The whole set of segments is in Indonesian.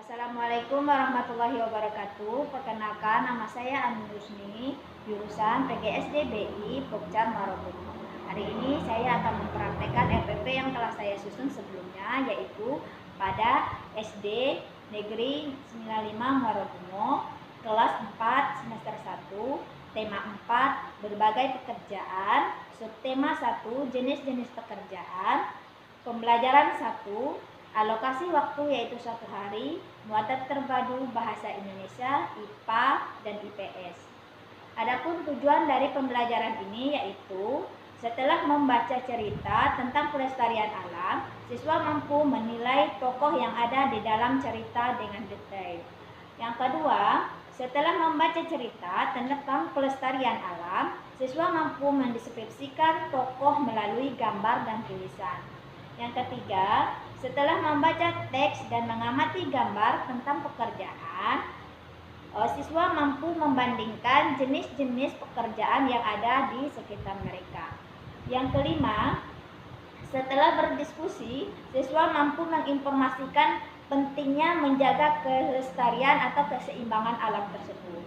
Assalamualaikum warahmatullahi wabarakatuh. Perkenalkan, nama saya Amin Rusni, jurusan PGSD BI Pokja Marobudur. Hari ini saya akan mempraktekkan RPP yang telah saya susun sebelumnya, yaitu pada SD Negeri 95 Marobudur, kelas 4 semester 1, tema 4 berbagai pekerjaan, subtema 1 jenis-jenis pekerjaan, pembelajaran 1 alokasi waktu yaitu 1 hari, muatan terpadu bahasa Indonesia, IPA, dan IPS. Adapun tujuan dari pembelajaran ini yaitu setelah membaca cerita tentang pelestarian alam, siswa mampu menilai tokoh yang ada di dalam cerita dengan detail. Yang kedua, setelah membaca cerita tentang pelestarian alam, siswa mampu mendeskripsikan tokoh melalui gambar dan tulisan. Yang ketiga, setelah membaca teks dan mengamati gambar tentang pekerjaan, siswa mampu membandingkan jenis-jenis pekerjaan yang ada di sekitar mereka. Yang kelima, setelah berdiskusi, siswa mampu menginformasikan pentingnya menjaga kelestarian atau keseimbangan alam tersebut.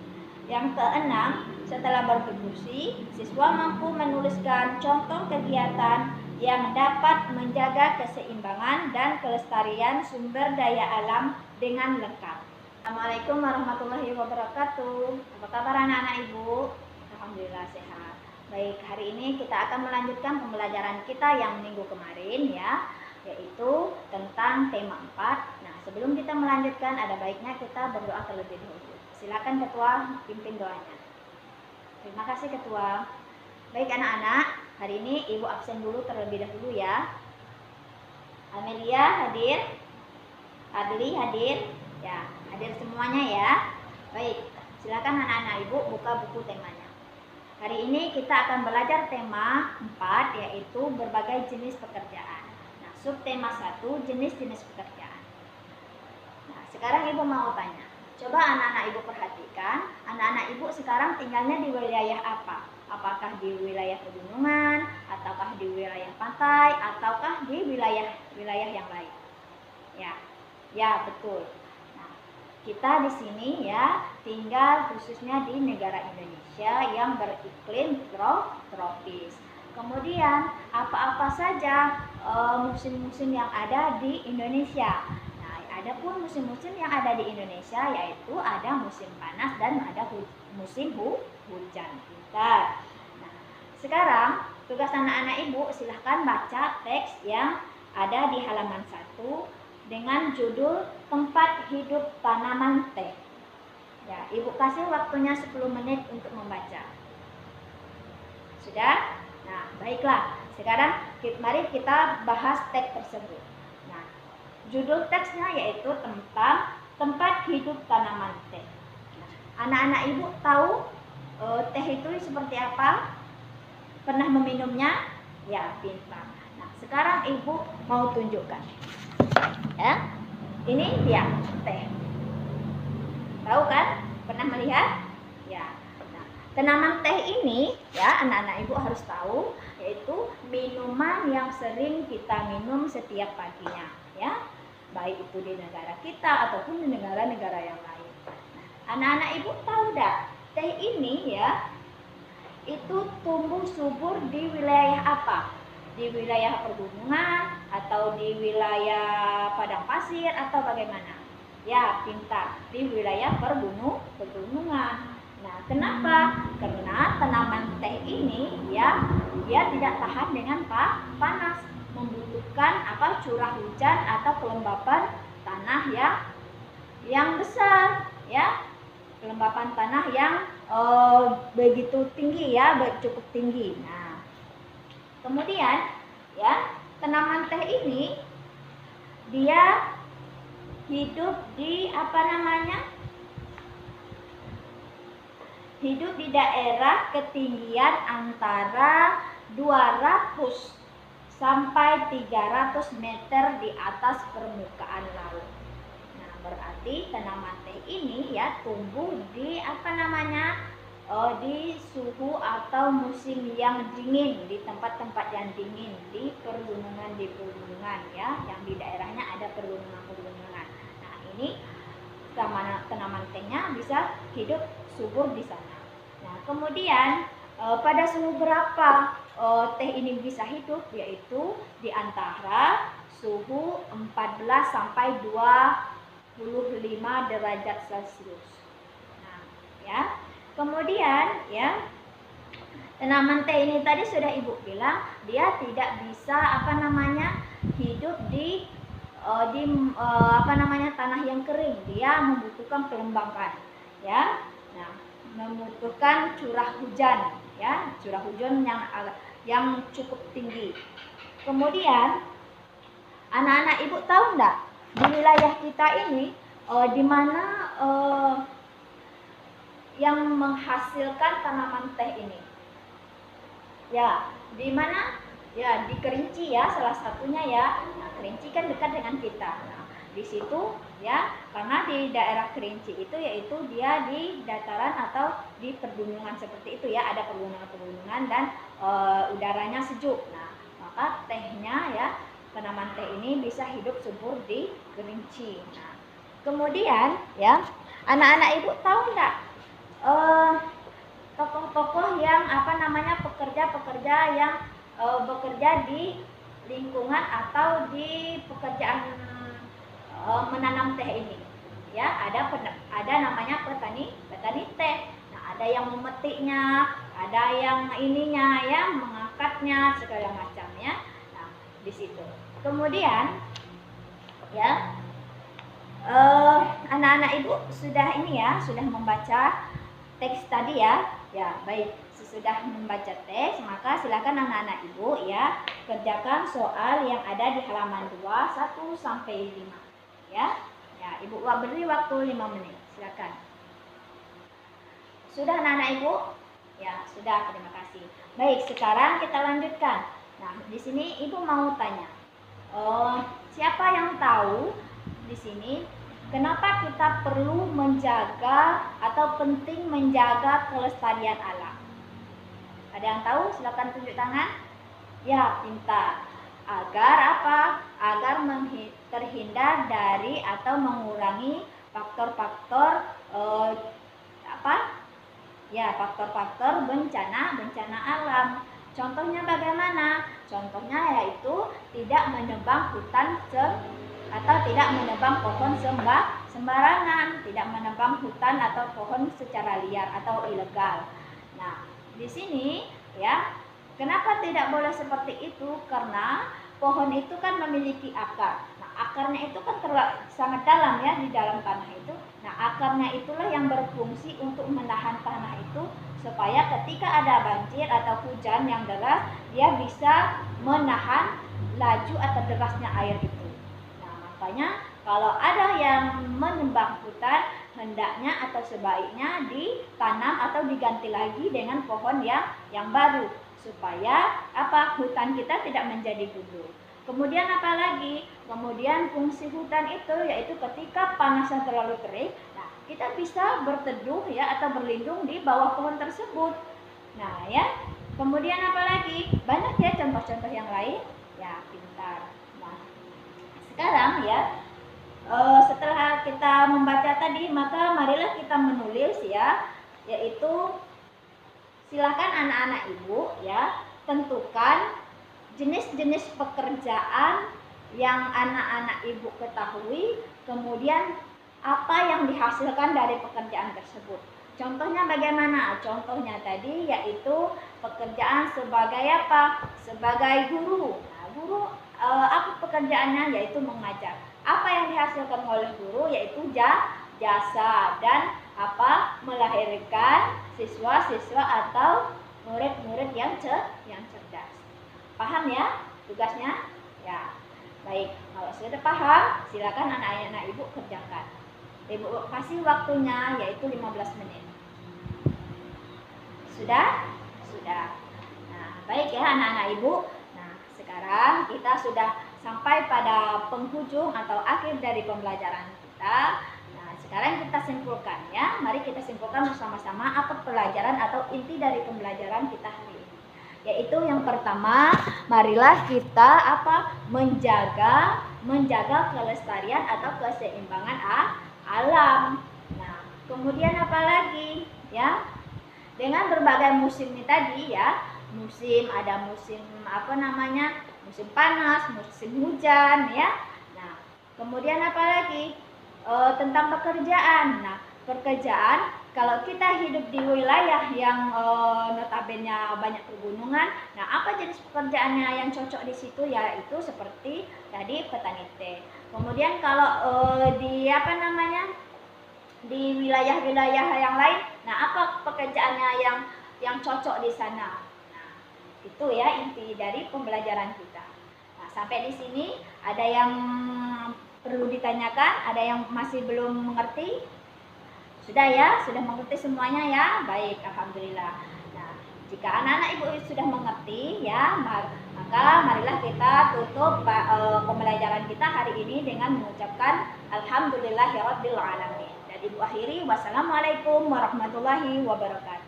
Yang keenam, setelah berdiskusi, siswa mampu menuliskan contoh kegiatan yang dapat menjaga keseimbangan dan kelestarian sumber daya alam dengan lengkap. Assalamualaikum warahmatullahi wabarakatuh. Apa kabar anak-anak ibu? Alhamdulillah sehat. Baik, hari ini kita akan melanjutkan pembelajaran kita yang minggu kemarin ya, yaitu tentang tema 4. Nah, sebelum kita melanjutkan ada baiknya kita berdoa terlebih dahulu. Silakan ketua pimpin doanya. Terima kasih ketua. Baik anak-anak, hari ini ibu absen dulu terlebih dahulu ya. Amelia hadir, Adli hadir, ya hadir semuanya ya. Baik, silakan anak-anak ibu buka buku temanya. Hari ini kita akan belajar tema 4 yaitu berbagai jenis pekerjaan. Nah, subtema 1 jenis-jenis pekerjaan. Nah, sekarang ibu mau tanya. Coba anak-anak ibu perhatikan, anak-anak ibu sekarang tinggalnya di wilayah apa? Apakah di wilayah pegunungan, ataukah di wilayah pantai, ataukah di wilayah yang lain? Ya betul. Nah, kita di sini ya tinggal khususnya di negara Indonesia yang beriklim tropis. Kemudian apa-apa saja musim-musim yang ada di Indonesia? Adapun musim-musim yang ada di Indonesia yaitu ada musim panas dan ada musim hujan. Pintar. Nah, sekarang tugas anak-anak ibu silahkan baca teks yang ada di halaman 1 dengan judul tempat hidup tanaman teh. Ya, ibu kasih waktunya 10 menit untuk membaca. Sudah? Nah, baiklah. Sekarang mari kita bahas teks tersebut. Judul teksnya yaitu tentang tempat hidup tanaman teh. Anak-anak ibu tahu teh itu seperti apa? Pernah meminumnya? Ya, pintar. Nah, sekarang ibu mau tunjukkan. Ya, ini dia teh. Tahu kan? Pernah melihat? Ya. Nah, tanaman teh ini ya anak-anak ibu harus tahu yaitu minuman yang sering kita minum setiap paginya. Ya, baik itu di negara kita ataupun di negara-negara yang lain. Nah, anak-anak ibu tahu dah, teh ini ya itu tumbuh subur di wilayah apa? Di wilayah pegunungan atau di wilayah padang pasir atau bagaimana? Ya, pintar, di wilayah pegunungan. Nah, kenapa? Karena tanaman teh ini ya dia tidak tahan dengan panas, membutuhkan curah hujan atau kelembapan tanah yang besar ya, kelembapan tanah yang begitu tinggi ya, cukup tinggi. Nah, kemudian ya tanaman teh ini dia hidup di hidup di daerah ketinggian antara 200 sampai 300 meter di atas permukaan laut. Nah, berarti tanaman teh ini ya tumbuh di di suhu atau musim yang dingin, di tempat-tempat yang dingin, di pegunungan ya, yang di daerahnya ada pegunungan. Nah, ini tanaman tehnya bisa hidup subur di sana. Nah, kemudian pada suhu berapa teh ini bisa hidup, yaitu di antara suhu 14 sampai 25 derajat Celcius. Nah, ya. Kemudian ya, tanaman teh ini tadi sudah Ibu bilang dia tidak bisa hidup di tanah yang kering. Dia membutuhkan pelembapan, ya. Nah, membutuhkan curah hujan, ya, curah hujan yang cukup tinggi. Kemudian anak-anak Ibu tahu enggak, di wilayah kita ini di mana yang menghasilkan tanaman teh ini? Ya, di mana? Ya, di Kerinci ya, salah satunya ya. Nah, Kerinci kan dekat dengan kita. Nah, di situ ya, karena di daerah Kerinci itu yaitu dia di dataran atau di pegunungan seperti itu ya, ada pegunungan-pegunungan dan udaranya sejuk. Nah, maka tehnya ya, tanaman teh ini bisa hidup subur di Kerinci. Nah, kemudian ya, anak-anak Ibu tahu enggak tokoh-tokoh yang pekerja-pekerja yang bekerja di lingkungan atau di pekerjaan menanam teh ini, ya, ada namanya petani teh. Nah, ada yang memetiknya, ada yang ininya ya, mengangkatnya segala macam ya. Nah, di situ. Kemudian ya, anak-anak Ibu sudah sudah membaca teks tadi ya. Ya, baik. Sesudah membaca teks, maka silakan anak-anak Ibu ya kerjakan soal yang ada di halaman 2, 1 sampai 5. Ya. Ya, Ibu beri waktu 5 menit. Silakan. Sudah anak-anak Ibu? Ya, sudah. Terima kasih. Baik, sekarang kita lanjutkan. Nah, di sini Ibu mau tanya. Siapa yang tahu di sini kenapa kita perlu menjaga atau penting menjaga kelestarian alam? Ada yang tahu? Silakan tunjuk tangan. Ya, pintar. Agar apa? Agar terhindar dari atau mengurangi faktor-faktor faktor-faktor bencana alam. Contohnya bagaimana? Contohnya yaitu tidak menebang hutan atau tidak menebang pohon sembarangan, tidak menebang hutan atau pohon secara liar atau ilegal. Nah, di sini ya, kenapa tidak boleh seperti itu? Karena pohon itu kan memiliki akar. Nah, akarnya itu kan sangat dalam ya, di dalam tanah itu. Nah, akarnya itulah yang berfungsi untuk menahan tanah itu supaya ketika ada banjir atau hujan yang deras, dia bisa menahan laju atau derasnya air itu. Nah, makanya kalau ada yang menebang hutan, hendaknya atau sebaiknya ditanam atau diganti lagi dengan pohon yang baru supaya hutan kita tidak menjadi gundul. Kemudian apalagi? Kemudian fungsi hutan itu yaitu ketika panasnya terlalu terik, nah, kita bisa berteduh ya atau berlindung di bawah pohon tersebut. Nah, ya. Kemudian apalagi? Banyak ya contoh-contoh yang lain. Ya, pintar. Nah, sekarang ya, setelah kita membaca tadi, maka marilah kita menulis ya, yaitu silakan anak-anak Ibu ya tentukan jenis-jenis pekerjaan yang anak-anak Ibu ketahui, kemudian apa yang dihasilkan dari pekerjaan tersebut. Contohnya bagaimana? Contohnya tadi yaitu pekerjaan sebagai apa? Sebagai guru. Nah, guru apa pekerjaannya? Yaitu mengajar. Apa yang dihasilkan oleh guru yaitu jasa dan melahirkan siswa-siswa atau murid-murid yang cerdas. Paham ya tugasnya? Ya. Baik, kalau sudah paham, silakan anak-anak Ibu kerjakan. Ibu kasih waktunya yaitu 15 menit. Sudah? Sudah. Nah, baik ya anak-anak Ibu. Nah, sekarang kita sudah sampai pada penghujung atau akhir dari pembelajaran kita. Nah, sekarang kita simpulkan ya. Mari kita simpulkan bersama-sama apa pelajaran atau inti dari pembelajaran kita hari ini. Yaitu yang pertama, marilah kita menjaga kelestarian atau keseimbangan alam. alam. Nah, kemudian apa lagi ya? Dengan berbagai musim ini tadi ya, ada musim apa namanya? Musim panas, musim hujan ya. Nah, kemudian apa lagi? Tentang pekerjaan. Nah, pekerjaan kalau kita hidup di wilayah yang notabene banyak pegunungan, nah apa jenis pekerjaannya yang cocok di situ ya itu seperti tadi petani teh. Kemudian kalau di apa namanya di wilayah-wilayah yang lain, nah apa pekerjaannya yang cocok di sana. Nah, itu ya inti dari pembelajaran kita. Nah, sampai di sini ada yang perlu ditanyakan, ada yang masih belum mengerti? Sudah ya, sudah mengerti semuanya ya? Baik, alhamdulillah. Nah, jika anak-anak ibu sudah mengerti ya, maka marilah kita tutup pembelajaran kita hari ini dengan mengucapkan alhamdulillahirabbil alamin. Dan ibu akhiri, wassalamualaikum warahmatullahi wabarakatuh.